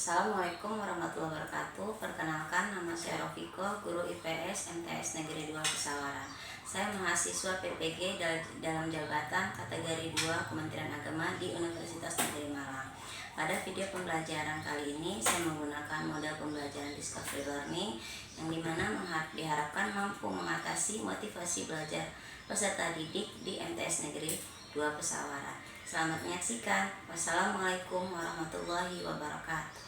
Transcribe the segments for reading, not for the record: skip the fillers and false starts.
Assalamualaikum warahmatullahi wabarakatuh. Perkenalkan, nama saya Rofiko, guru IPS MTS Negeri 2 Pesawara. Saya mahasiswa PPG dalam jabatan kategori 2 Kementerian Agama di Universitas Negeri Malang. Pada video pembelajaran kali ini, saya menggunakan model pembelajaran discovery learning yang dimana diharapkan mampu mengatasi motivasi belajar peserta didik di MTS Negeri 2 Pesawara. Selamat menyaksikan. Wassalamualaikum warahmatullahi wabarakatuh.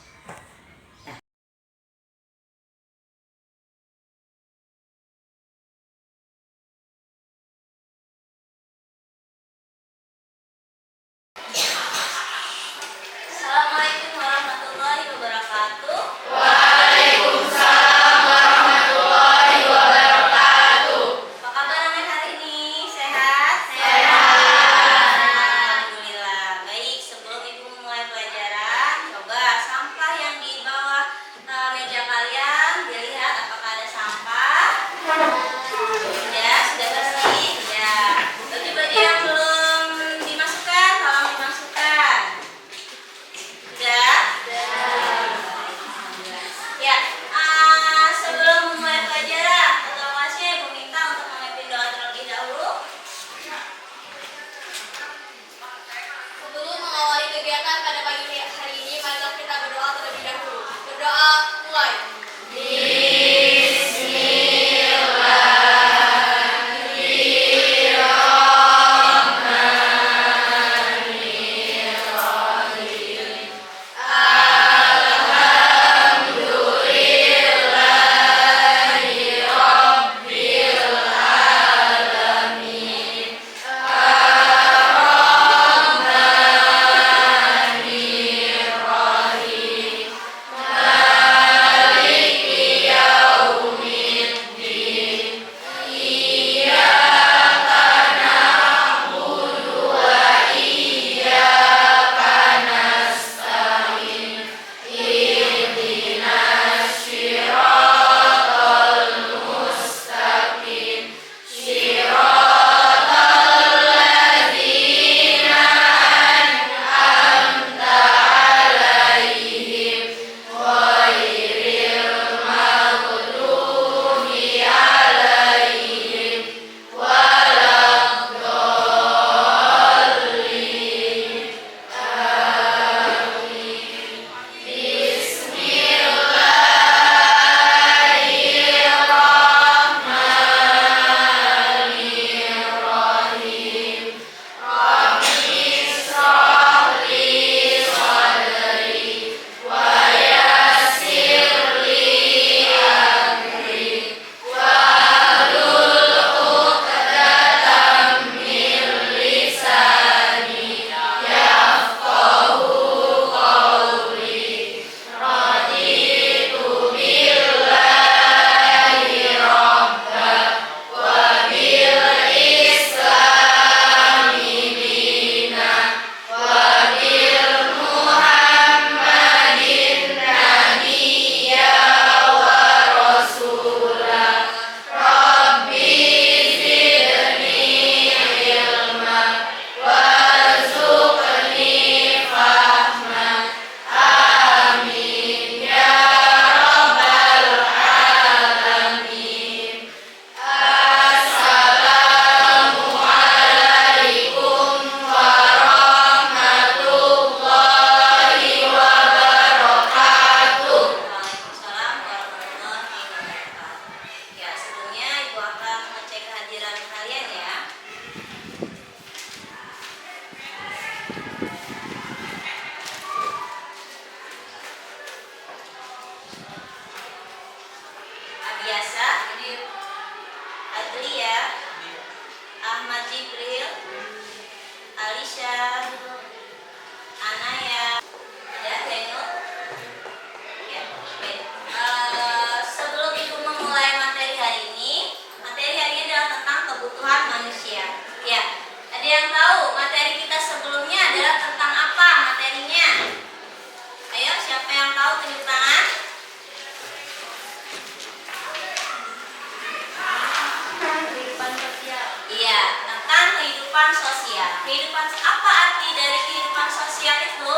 Assalamualaikum warahmatullahi wabarakatuh. Waalaikumsalam warahmatullahi wabarakatuh. Apa kabar anak hari ini? Sehat? Sehat. Alhamdulillah. Baik, sebelum ibu memulai pelajaran, coba sampah yang di bawah meja kalian dilihat apakah ada sampah. Ya, sudah bersih. Ya. Baju-baju yang belum dimasukkan, tolong dimasukkan. Sudah? Ya, sebelum memulai pelajaran, otomatisnya ibu minta untuk memimpin doa terlebih dahulu. Sebelum mengawali kegiatan pada pagi hari ini, marilah kita berdoa terlebih dahulu. Berdoa mulai. Waalaikumsalam warahmatullahi wabarakatuh. Ya, sebelumnya ibu akan mengecek kehadiran kalian ya. Biasa, Adlia, Ahmad Jibril, Alisha, Anaya, ya, Zainul. Ya, oke. Sebelum ibu memulai materi hari ini adalah tentang kebutuhan manusia. Ya, ada yang tahu materi kita sebelumnya adalah tentang apa materinya? Ayo, siapa yang tahu tunjuk tangan? Kehidupan sosial. Iya, tentang kehidupan sosial. Apa arti dari kehidupan sosial itu?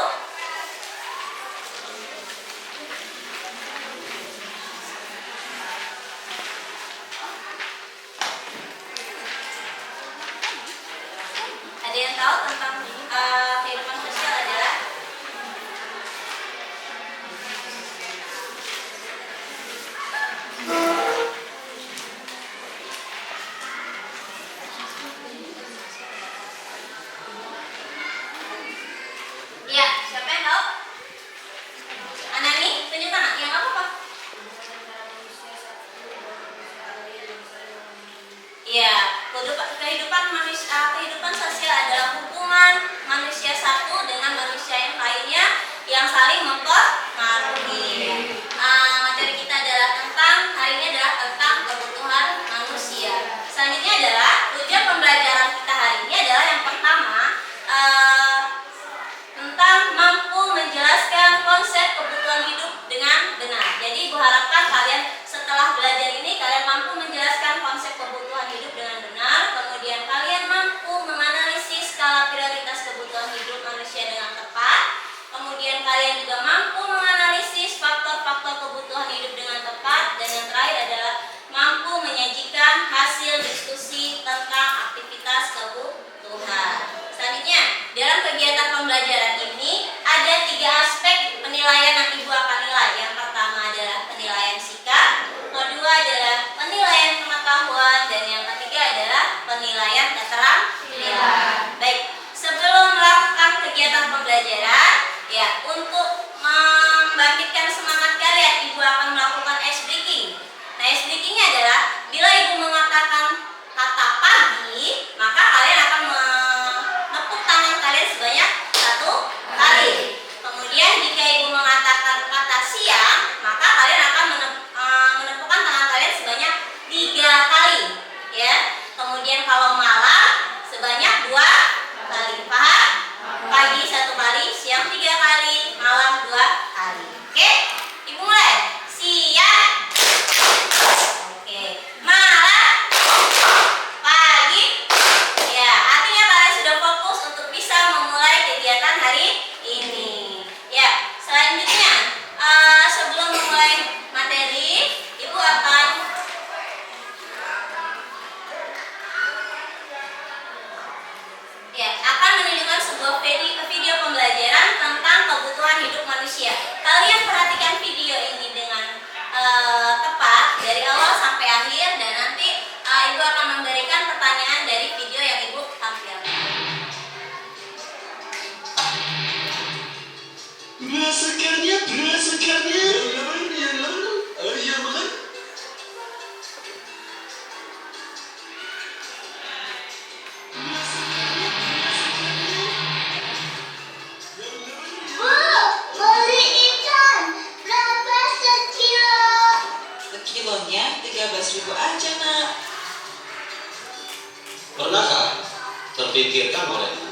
terpikirkan olehmu,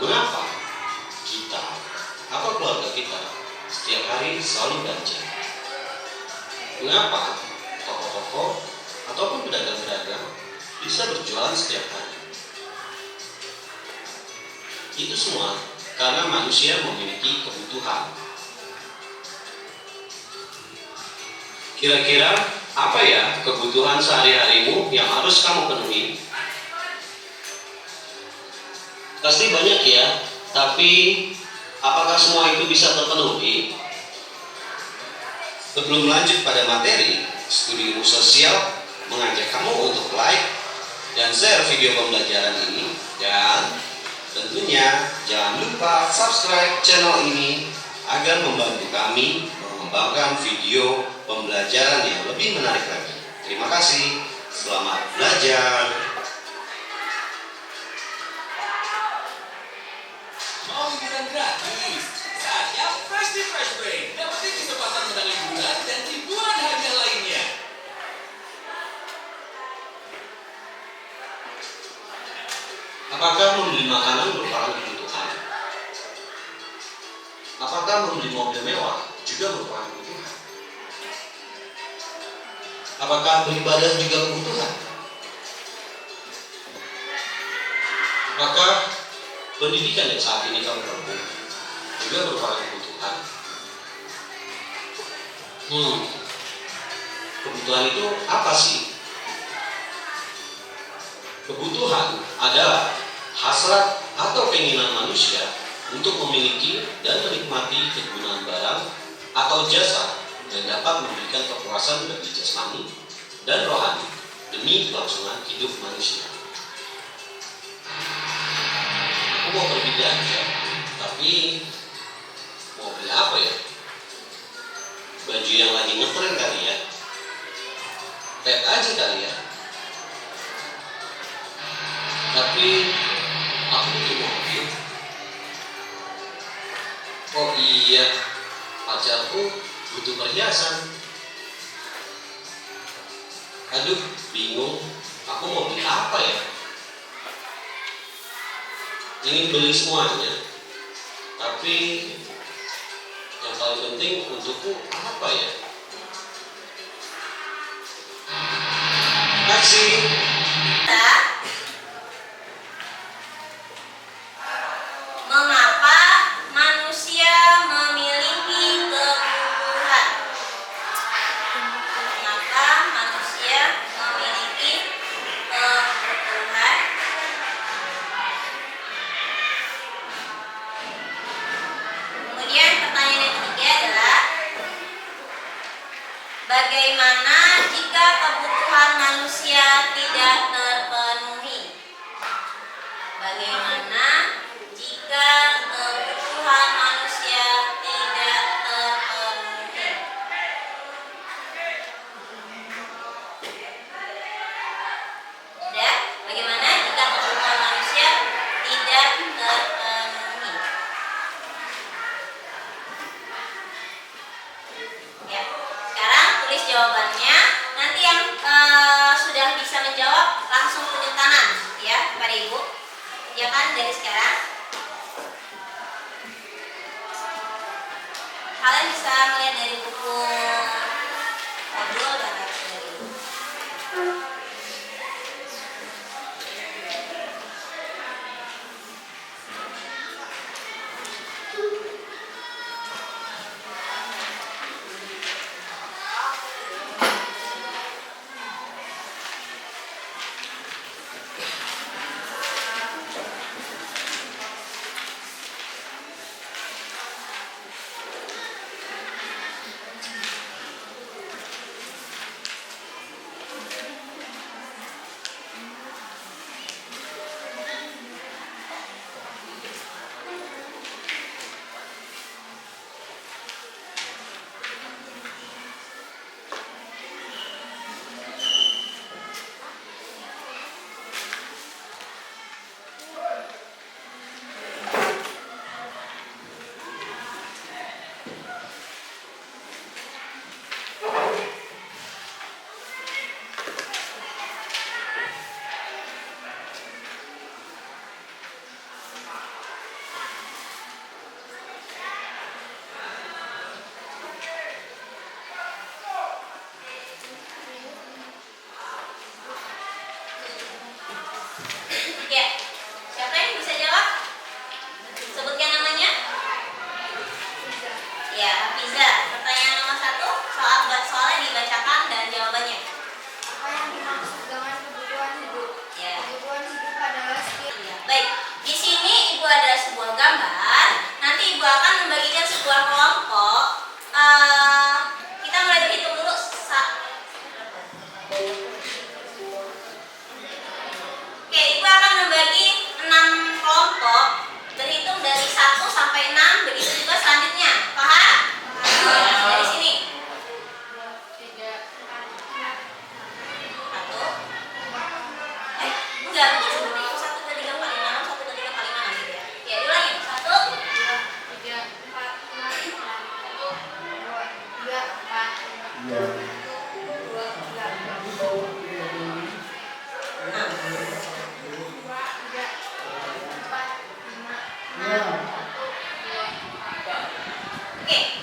mengapa kita atau keluarga kita setiap hari selalu belanja? Mengapa toko-toko ataupun pedagang-pedagang bisa berjualan setiap hari? Itu semua karena manusia memiliki kebutuhan. Kira-kira apa ya kebutuhan sehari-harimu yang harus kamu penuhi? Pasti banyak ya, tapi apakah semua itu bisa terpenuhi? Sebelum lanjut pada materi, studi ilmu sosial mengajak kamu untuk like dan share video pembelajaran ini, dan tentunya jangan lupa subscribe channel ini agar membantu kami mengembangkan video pembelajaran yang lebih menarik lagi. Terima kasih, selamat belajar. Mau liburan gratis? Saatnya Fresh di Fresh Break. Dapetin kesempatan menang liburan dan ribuan hadiah lainnya. Apakah membeli makanan merupakan kebutuhan? Apakah membeli mobil mewah juga merupakan kebutuhan? Apakah beribadah juga kebutuhan? Apakah pendidikan yang saat ini kamu tempuh juga merupakan kebutuhan? Kebutuhan itu apa sih? Kebutuhan adalah hasrat atau keinginan manusia untuk memiliki dan menikmati kegunaan barang atau jasa yang dapat memberikan kepuasan bagi jasmani dan rohani demi kelangsungan hidup manusia. Aku mau pergi belanja, tapi mau beli apa ya? Baju yang lagi ngetren kali ya? Pet aja kali ya? Tapi aku butuh mobil. Oh iya, pacarku butuh perhiasan. Aduh, bingung. Aku mau beli apa ya? Ingin beli semuanya, tapi yang paling penting untukku apa ya? Taksi. Mengapa manusia memiliki kebutuhan? Mengapa manusia memiliki kebutuhan? Kemudian pertanyaan yang ketiga adalah, bagaimana jika kebutuhan manusia tidak terpenuhi? Bagaimana jika kebutuhan manusia tidak terpenuhi? Sudah? Bagaimana jika kebutuhan manusia tidak terpenuhi? Ya, sekarang tulis jawabannya. Nanti yang sudah bisa menjawab langsung tunjuk tangan, ya, kepada ibu. Ya kan, dari sekarang kalian bisa melihat dari buku modul dan lain sebagainya. Oke,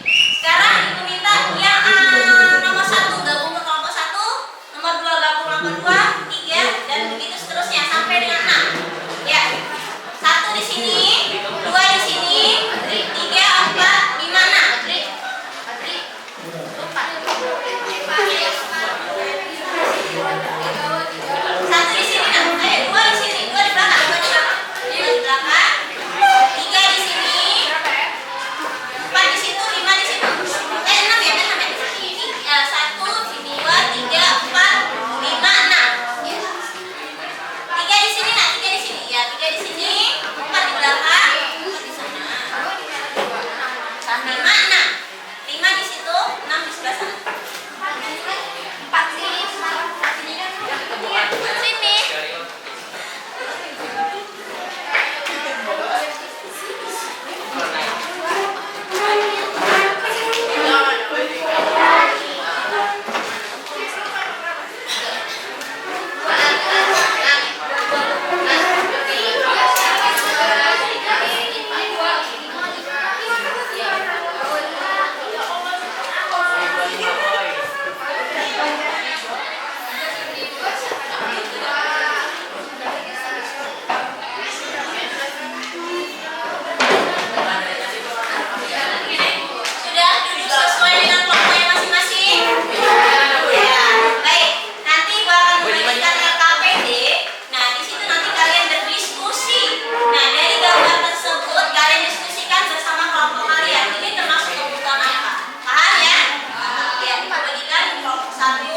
sekarang Ibu minta yang nomor 1 gabung ke kelompok 1, nomor 2 gabung kelompok 2, 3, dan begitu seterusnya sampai dengan 6. Ya. 1 di sini, 2 di sini, 3, 4, 5, 6. 1 di sini, 6. Ayo, 2 di sini, 2 di belakang, 2 di belakang. 2 di belakang. 3 di sini. 4 di situ, 5 di situ. 6 ya, 6 ya. 1, 2, 3, 4, 5, 6. 3 di sini, nah 3 di sini. Ya, 3 di sini, 4 di belakang. 4 di sana. 5, 6. 5 di situ, 6 di sebelah sana. 4 sini. Sini. Sudah duduk sesuai dengan kelompoknya masing-masing? Ya, baik. Nanti Ibu akan memberikan LKPD. Nah, di situ nanti kalian berdiskusi. Nah, dari gambar tersebut kalian diskusikan bersama kelompok kalian. Ini termasuk kebutuhan apa? Paham ya? Ya, dibagikan kelompok 1,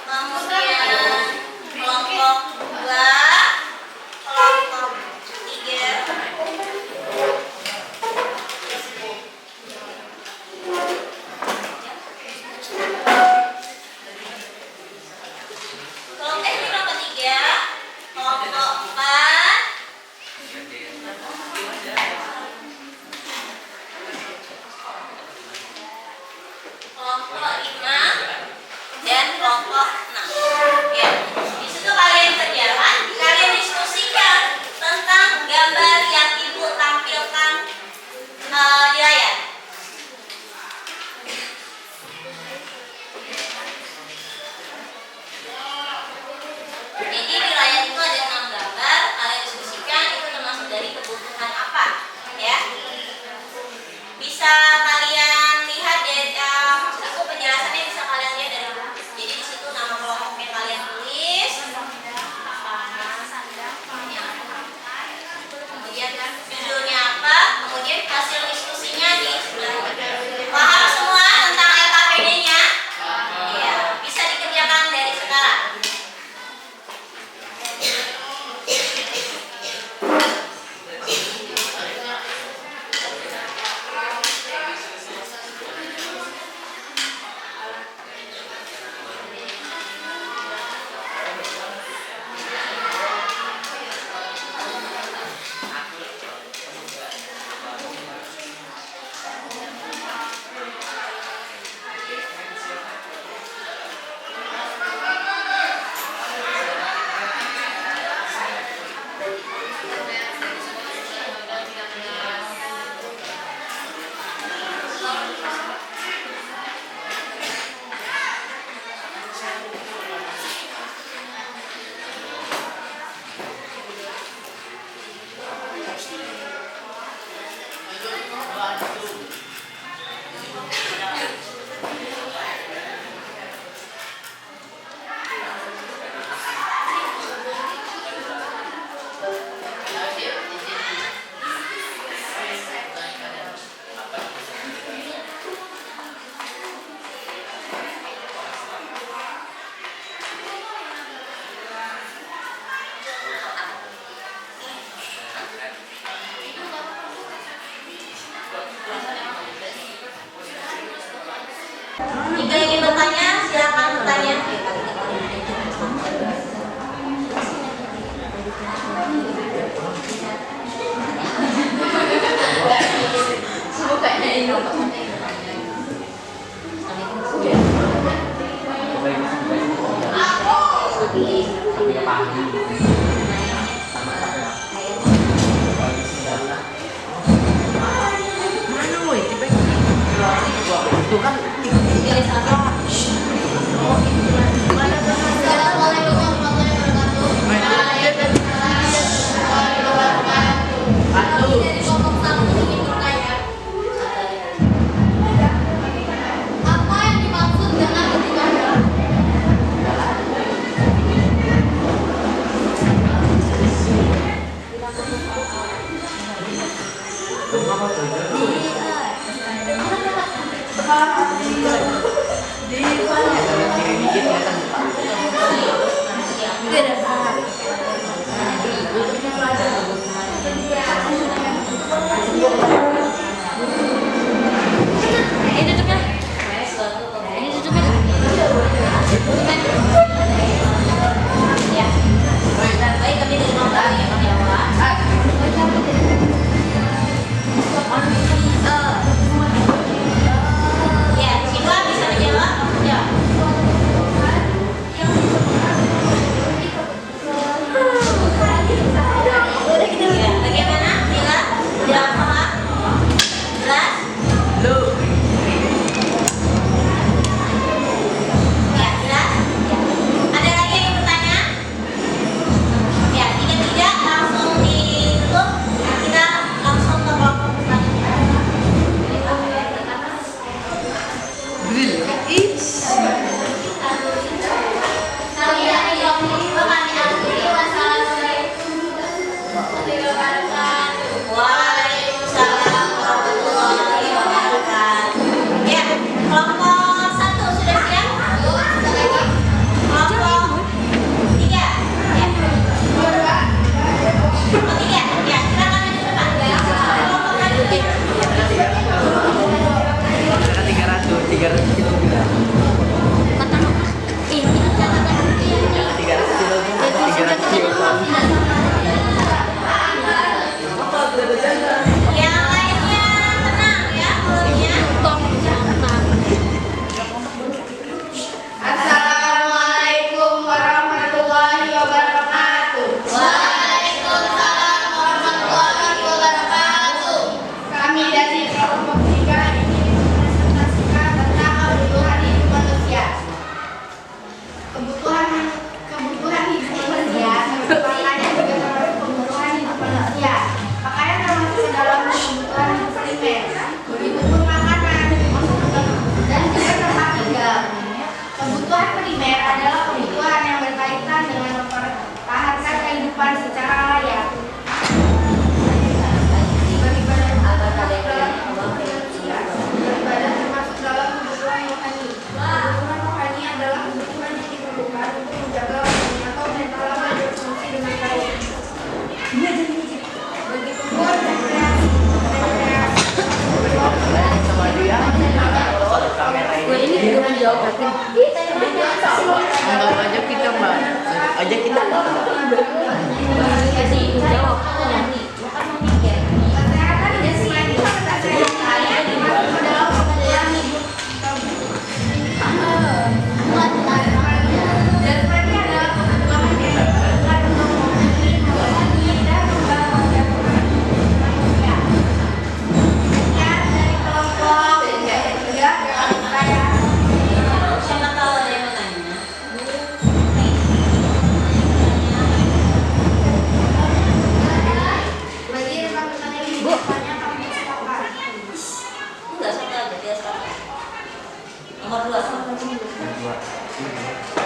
kemudian kelompok 2, kelompok 3. Kelompok 3, kelompok 4, kelompok 5, dan kelompok 6. Ya, di situ kalian berjalan, kalian diskusikan tentang gambar yang Ibu tampilkan di layar. Jadi di layar itu ada 6 gambar, kalian diskusikan itu termasuk dari kebutuhan apa, ya? Bisa kalian lihat dari maksud aku penjelasannya bisa kalian lihat dari buku. Jadi di situ nama kelompoknya kalian tulis, kemudian judulnya apa, kemudian hasil diskusinya di sebelah. Paham semua tentang LKPD-nya? Iya, bisa dikerjakan dari sekarang. Jika ingin bertanya, silakan bertanya.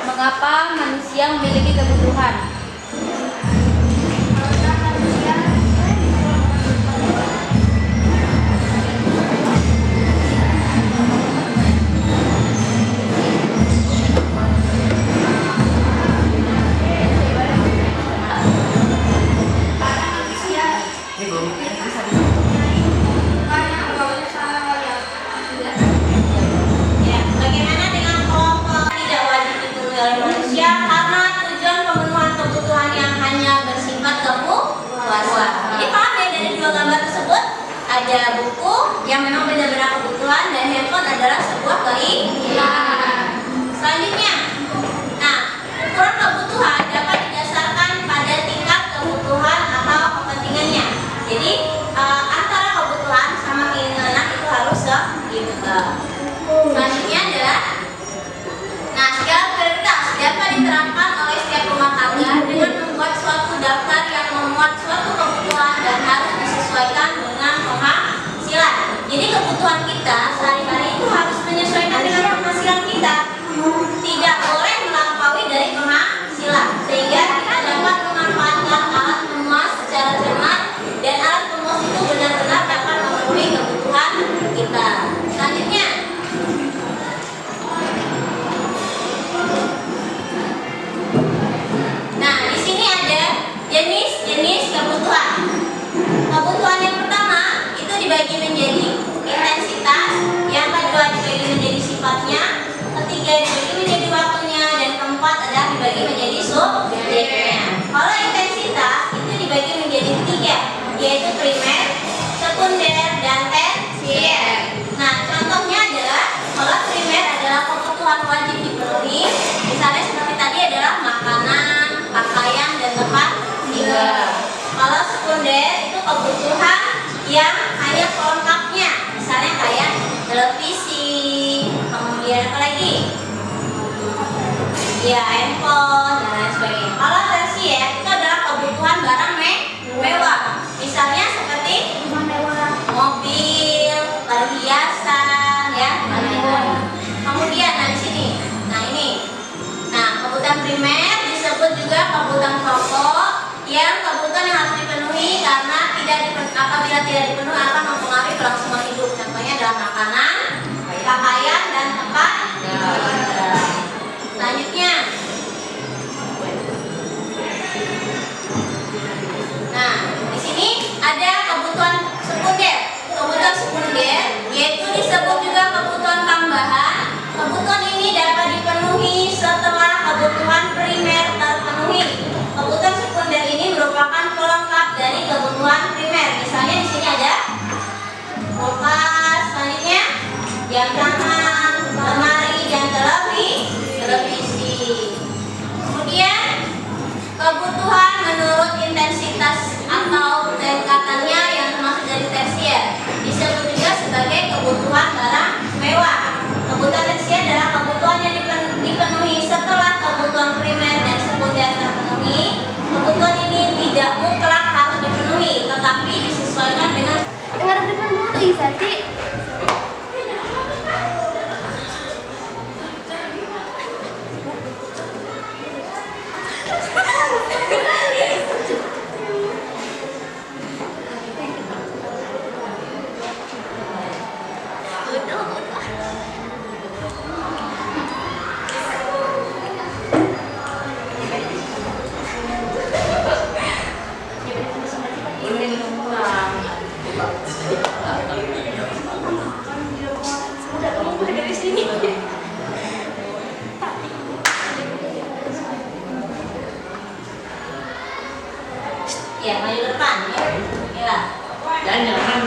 Mengapa manusia memiliki kebutuhan? Ada buku yang memang benar-benar kebutuhan dan handphone adalah sebuah keinginan. Selanjutnya, nah, ukuran kebutuhan dapat didasarkan pada tingkat kebutuhan atau kepentingannya. Jadi antara kebutuhan sama keinginan itu harus seimbang. Selanjutnya adalah, nah, skala prioritas dapat diterapkan oleh setiap rumah tangga dengan membuat suatu daftar yang memuat suatu kebutuhan dan harus disesuaikan dengan penghasilan. Jadi kebutuhan kita sehari-hari itu harus menyesuaikan dengan penghasilan kita. Tidak boleh melampaui dari penghasilan, sehingga kita dapat memanfaatkan alat pemuas secara cermat dan alat pemuas itu benar-benar dapat memenuhi kebutuhan kita. Selanjutnya, yang hanya pelengkapnya, misalnya kayak televisi, kemudian apa lagi? Ya, handphone dan lain sebagainya. Kalau tersier itu adalah kebutuhan barang mewah, misalnya seperti mobil, perhiasan, ya. Kemudian di sini, kebutuhan primer disebut juga kebutuhan pokok, yang kebutuhan yang harus dipenuhi karena apabila tidak dipenuhi akan mempengaruhi kelangsungan hidup. Contohnya adalah makanan, pakaian, dan tempat tinggal. Selanjutnya, di sini ada kebutuhan sekunder. Kebutuhan sekunder yaitu disebut juga kebutuhan tambahan. Kebutuhan ini dapat dipenuhi setelah kebutuhan primer terpenuhi. Kebutuhan sekunder ini merupakan pelengkap dari kebutuhan primer. Misalnya di sini ada kulkas, selanjutnya jam tangan, lemari, dan televisi. Kemudian kebutuhan menurut intensitas atau tingkatannya yang termasuk dari tersier disebut juga sebagai kebutuhan barang mewah. Kebutuhan tersier adalah kebutuhan yang dipenuhi setelah kebutuhan primer dan sekunder terpenuhi. Kebutuhan ini tidak mutlak harus dipenuhi, tetapi disesuaikan dengan ya, maju depan ya. Dan jangan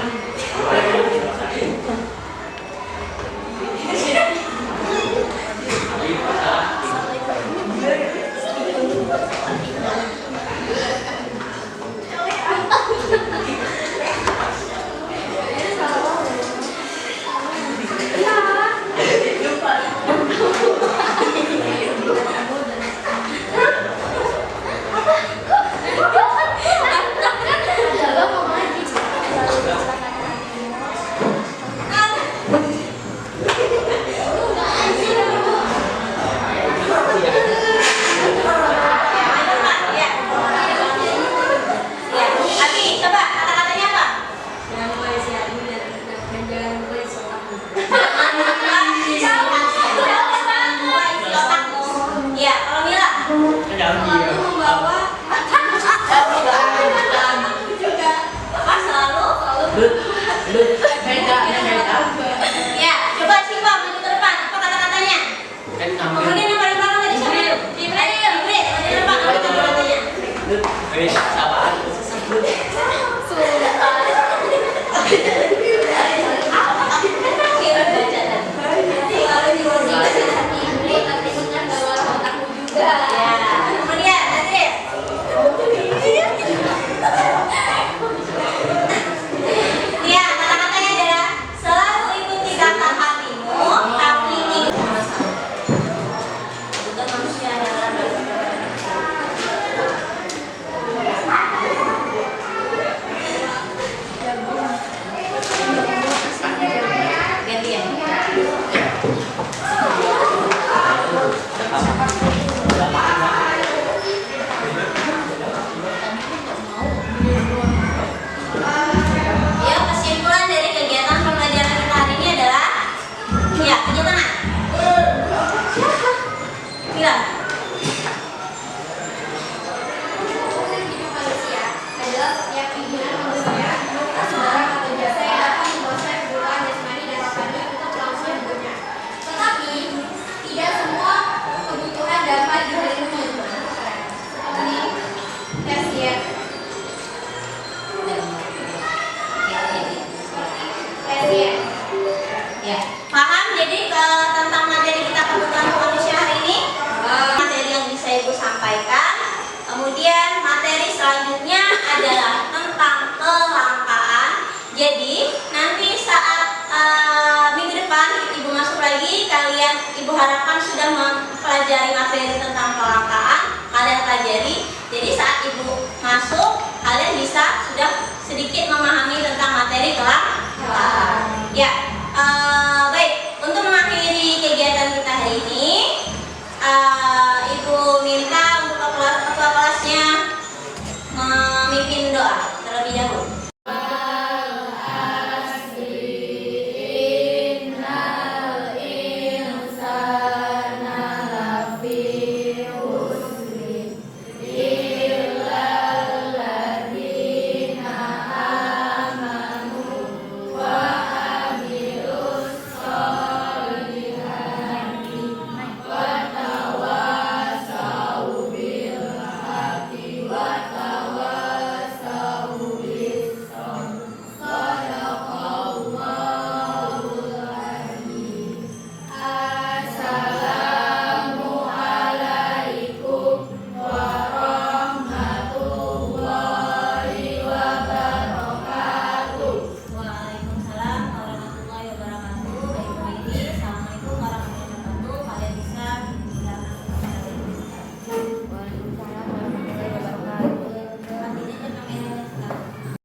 tadi kalian, Ibu harapkan sudah mempelajari materi tentang kelangkaan, kalian pelajari. Jadi saat Ibu masuk, kalian bisa sudah sedikit memahami tentang materi kelangkaan. Ya, baik.